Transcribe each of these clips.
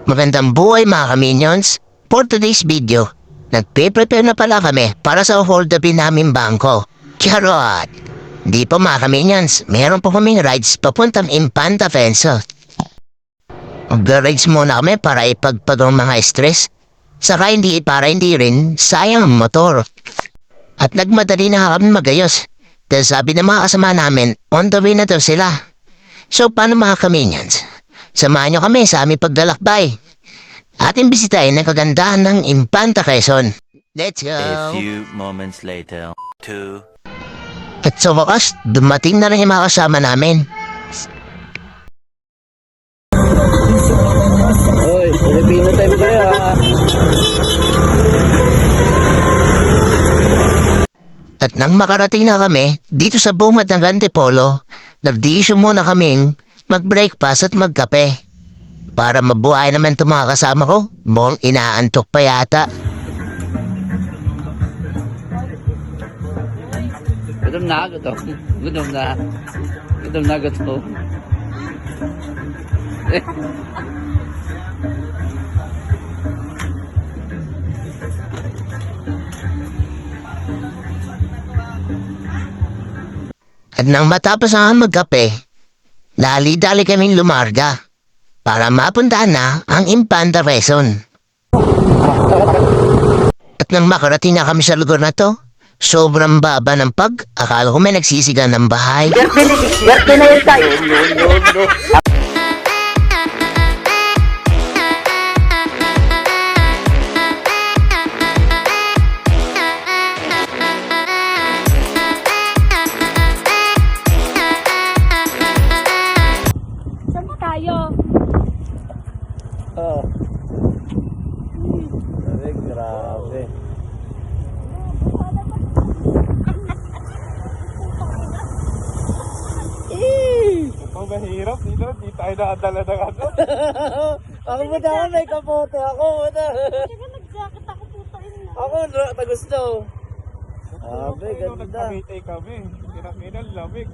Magandang buhay mga kaminions. For today's video, nagpe-prepare na pala kami para sa hold upin namin bangko. Charot! Di po mga kaminions, meron po kaming rides papuntang Infanta Fenso. Mag-rides muna kami para ipagpadong mga stress. Saka para hindi rin sayang ang motor. At nagmadali na kami magayos. Dahil sabi ng mga kasama namin, on the way na daw sila. So paano mga kaminions? Samahan nyo kami sa aming paglalakbay. Ating bisitahin ang kagandahan ng Infanta Quezon. Let's go! A few moments later, At sa wakas, dumating na rin yung mga kasama namin. Hoy, Pilipino tayo kayo ha. At nang makarating na kami, dito sa bungad ng Antipolo, nagdesisyon muna kaming mag-breakfast at magkape. Para mabuhay naman itong mga kasama ko, mukhang inaantok pa yata. Gutom na, gutom. Gutom na. Gutom na, gutom. At nang matapos ang magkape, dali-dali kaming lumarga para mapuntahan na ang Infanta Quezon. At nang makarating na kami sa lugar na to, sobrang baba ng akala ko may nagsisiga ng bahay. Swerte na yun tayo. Saan ba tayo? Oh. Grabe. Ang mahirap dito, di tayo nakadala ng ano. Ako mo na may kapote. Ako mo na. Sige, nag-jacket ako puta ina. Ako na tagusto. Grabe, ganda. Nagpamitay kami, kinakinan lamig.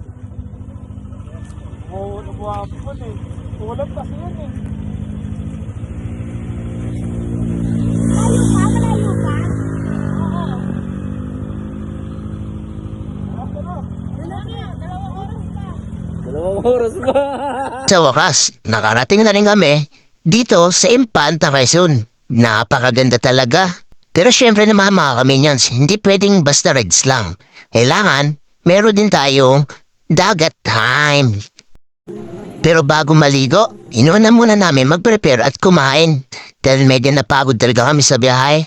Umuhapon eh. Ulan kasi yan eh. Malayo pa? Malayo pa? Oo. Dalawang oras pa. 2 oras ba? Sa wakas, nakarating na rin kami dito sa Infanta Quezon. Napakaganda talaga. Pero syempre naman mga kaminions, hindi pwedeng basta rides lang. Kailangan, meron din tayong dagat time. Pero bago maligo, inuuna muna namin mag-prepare at kumain. Dahil medyo napagod talaga kami sa biyahe.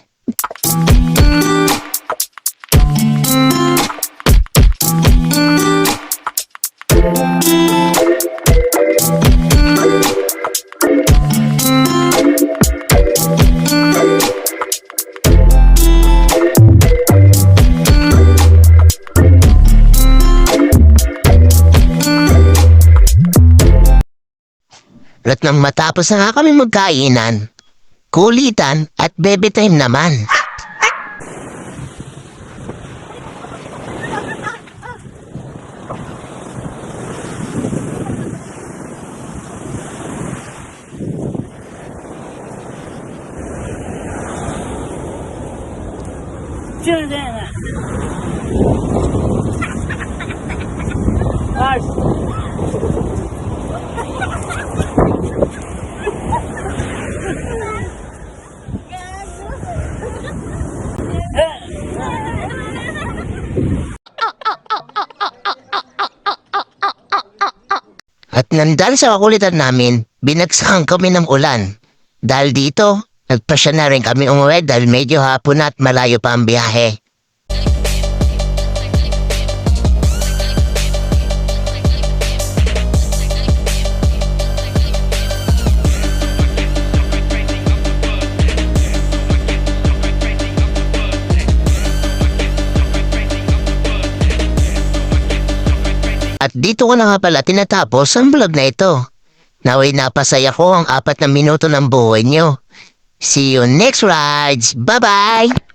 At nang matapos na nga kami magkainan, kulitan at baby time naman. At nandang sa kakulitan namin, binagsakan kami ng ulan. Dahil dito, nagpasya na rin kami umuwi dahil medyo hapon at malayo pa ang biyahe. At dito ko na nga pala tinatapos ang vlog na ito. Naway napasaya ko ang 4 na minuto ng buhay nyo. See you next rides. Bye-bye!